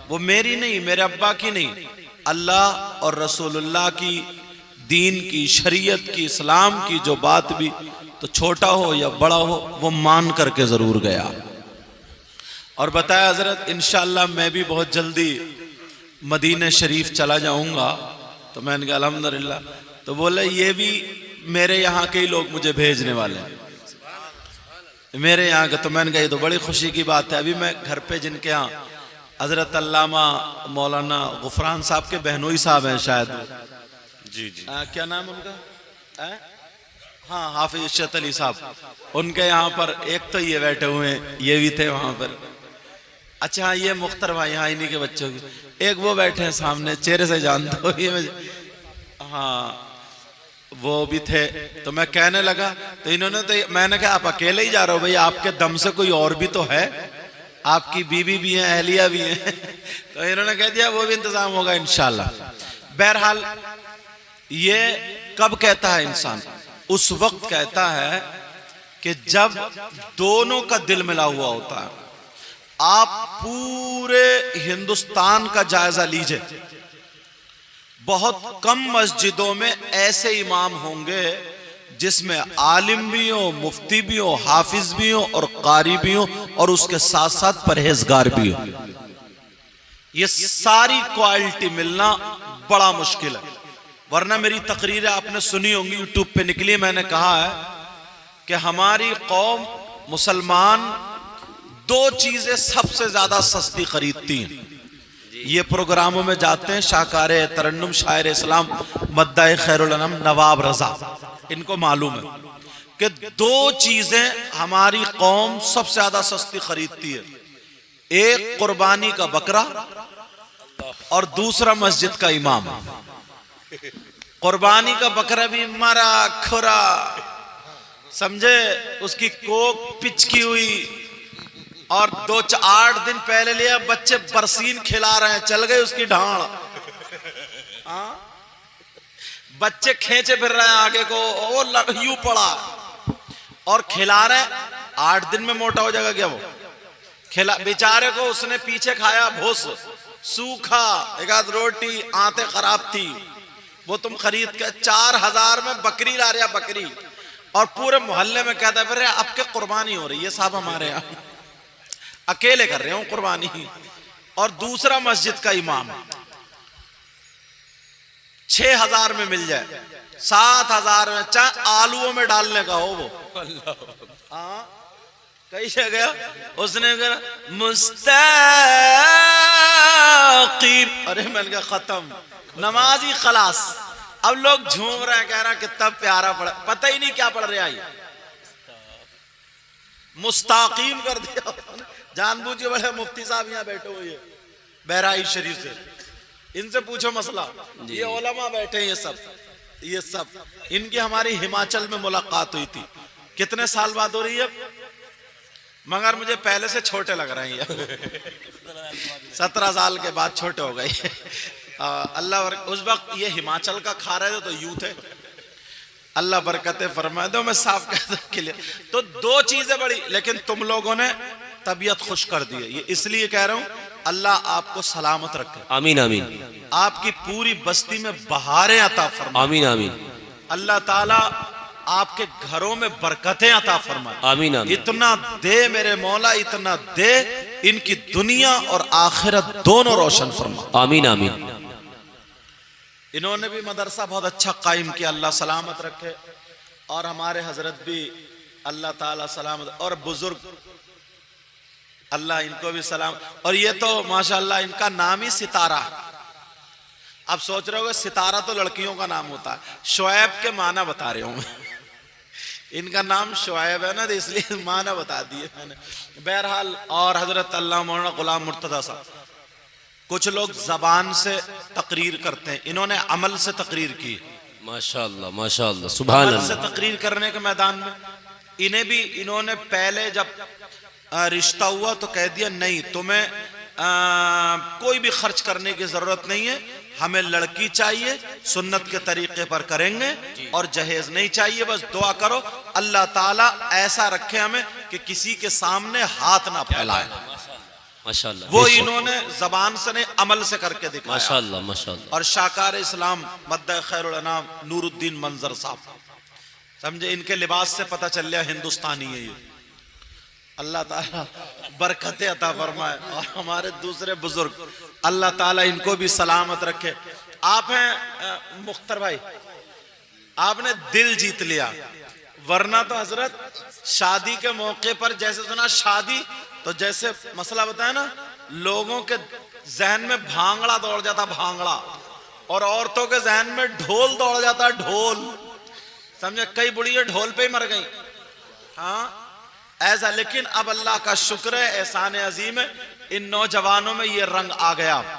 वो मेरी नहीं, मेरे अब्बा की नहीं, अल्लाह और रसूलुल्लाह की, दीन की, शरीयत की, इस्लाम की जो बात भी, तो छोटा हो या बड़ा हो, वो मान करके जरूर गया। और बताया हजरत इंशाअल्लाह मैं भी बहुत जल्दी मदीने शरीफ चला जाऊंगा। तो मैंने कहा अल्हम्दुलिल्लाह। तो बोले ये भी मेरे यहाँ के ही लोग मुझे भेजने वाले हैं, मेरे यहाँ के। तो मैंने कहा ये तो बड़ी खुशी की बात है। अभी मैं घर पे जिनके यहाँ हजरत अल्लामा मौलाना गुफरान साहब के बहनोई साहब हैं शायद, जी जी, क्या नाम उनका, हाँ हाफिज इशरत अली साहब, उनके यहाँ पर एक तो ये बैठे हुए हैं, ये भी थे वहां पर। अच्छा हाँ, ये मुख्तर भाई, हाँ इन्हीं के बच्चों की, एक वो बैठे हैं सामने, चेहरे से जानते हो ये, हाँ वो भी थे। तो मैं कहने लगा, तो इन्होंने, तो मैंने कहा आप अकेले ही जा रहे हो भाई, आपके दम से कोई और भी तो है, आपकी बीवी भी है, अहलिया भी है। तो इन्होंने कह दिया वो भी इंतजाम होगा इंशाल्लाह। बहरहाल ये कब कहता है इंसान, उस वक्त कहता है कि जब दोनों का दिल मिला हुआ होता है। आप पूरे हिंदुस्तान का जायजा लीजिए, बहुत कम मस्जिदों में ऐसे इमाम होंगे जिसमें आलिम भी हो, मुफ्ती भी हो, हाफिज भी हो और कारी भी हो, और उसके साथ साथ परहेजगार भी हो। ये सारी क्वालिटी मिलना बड़ा मुश्किल है। वरना मेरी तकरीरें आपने सुनी होंगी, यूट्यूब पे निकली, मैंने कहा है कि हमारी कौम मुसलमान दो चीजें सबसे ज्यादा सस्ती खरीदती हैं। ये प्रोग्रामों में जाते हैं, शाहकार तरन्नुम, शायर इस्लाम, मद्दाए खैरुल अनम नवाब रजा, इनको मालूम है कि दो चीजें हमारी कौम सबसे ज्यादा सस्ती खरीदती है। एक कुर्बानी का बकरा और दूसरा मस्जिद का इमाम। कुर्बानी का बकरा भी मरा खुरा, समझे, उसकी कोक पिचकी हुई, और 8 दिन पहले लिया, बच्चे बरसीन खिला रहे हैं, चल गए उसकी ढांड, बच्चे खींचे फिर रहे हैं आगे को, वो यूं पड़ा और खिला रहे। 8 दिन में मोटा हो जाएगा क्या वो? खिला बेचारे को, उसने पीछे खाया भूस, सूखा, एक आध रोटी, आंतें खराब थी, वो तुम खरीद के 4000 में बकरी ला रहा, बकरी, और पूरे मोहल्ले में कहता है फिर आपके कुर्बानी हो रही है साहब, हमारे यहाँ अकेले कर रहे हो कुर्बानी। और दूसरा मस्जिद का इमाम 6000 में मिल जाए, 7000 में, चाहे आलूओं में डालने का हो वो, कैसे गया उसने मुस्तकीम, अरे मैंने कहा खत्म, नमाजी खलास। अब लोग झूम रहे हैं, कह रहे हैं कितना प्यारा पढ़ा, पता ही नहीं क्या पढ़ रहे हैं, मुस्तकीम कर दिया जानबूझ के। बड़े मुफ्ती साहब यहाँ बैठे हुए हैं बहराइच शरीफ से, इनसे पूछो मसला, ये उलमा बैठे हैं, ये सब इनकी हमारी हिमाचल में मुलाकात हुई थी। कितने साल बाद हो रही है, मगर मुझे पहले से छोटे लग रहे हैं 17 साल के बाद छोटे हो गए। अल्लाह, उस वक्त ये हिमाचल का खा रहे थे तो यूथ है, अल्लाह बरकतें फरमाए दो, मैं साफ कहता के लिए। तो दो चीजें बड़ी, लेकिन तुम लोगों ने तबीयत खुश कर दी है, ये इसलिए कह रहा हूं, अल्लाह आपको सलामत रखे, आमीन आमीन, आपकी पूरी बस्ती में बहारें अता फरमाए, आमीन आमीन, अल्लाह ताला आपके घरों में बरकतें अता फरमाए, आमीन आमीन, इतना दे मेरे मौला, इतना दे, इनकी दुनिया और आखिरत दोनों रोशन फरमाए, आमीन आमीन। इन्होंने भी मदरसा बहुत अच्छा कायम किया, अल्लाह सलामत रखे, और हमारे हजरत भी अल्लाह ताला सलामत, और बुजुर्ग अल्लाह इनको भी सलाम। और ये तो माशाअल्लाह इनका नाम ही सितारा। आप सोच रहे होगे सितारा तो लड़कियों का नाम होता है, शोएब के माना बता रहे हूं इनका नाम शोएब है ना, तो इसलिए माना बता दिए मैंने। बहरहाल, और हजरत अल्लाह मौलाना गुलाम मुर्तजा साहब, कुछ लोग जबान से तकरीर करते हैं, इन्होंने अमल से तकरीर की, माशाअल्लाह माशाअल्लाह, सुभान अल्लाह। से तकरीर करने के मैदान में इन्हें भी, इन्होंने पहले जब रिश्ता हुआ तो कह दिया नहीं, तुम्हें कोई भी खर्च करने की जरूरत नहीं है, हमें लड़की चाहिए, सुन्नत के तरीके पर करेंगे, और जहेज नहीं चाहिए, बस दुआ करो अल्लाह ताला ऐसा रखे हमें कि किसी के सामने हाथ ना फैलाए। माशाल्लाह, वो इन्होंने जबान से नहीं अमल से करके दिखाया। माशाल्लाह माशाल्लाह। और शाकार इस्लाम मद्दा खैरुल अनाम नूरुद्दीन मंजर साहब, समझे, इनके लिबास से पता चल गया हिंदुस्तानी है ये। अल्लाह ताला बरकत अता फरमाए और हमारे दूसरे बुजुर्ग अल्लाह ताला इनको भी सलामत रखे। आप हैं मुख्तर भाई, आपने दिल जीत लिया, वरना तो हजरत शादी के मौके पर जैसे सुना शादी तो जैसे मसला बताया ना, लोगों के जहन में भांगड़ा दौड़ जाता, भांगड़ा, और औरतों के जहन में ढोल दौड़ जाता, ढोल, समझे, कई बुढ़िया ढोल पे ही मर गई। हाँ ऐसा, लेकिन अब अल्लाह का शुक्र है, एहसान अजीम है, इन नौजवानों में ये रंग आ गया।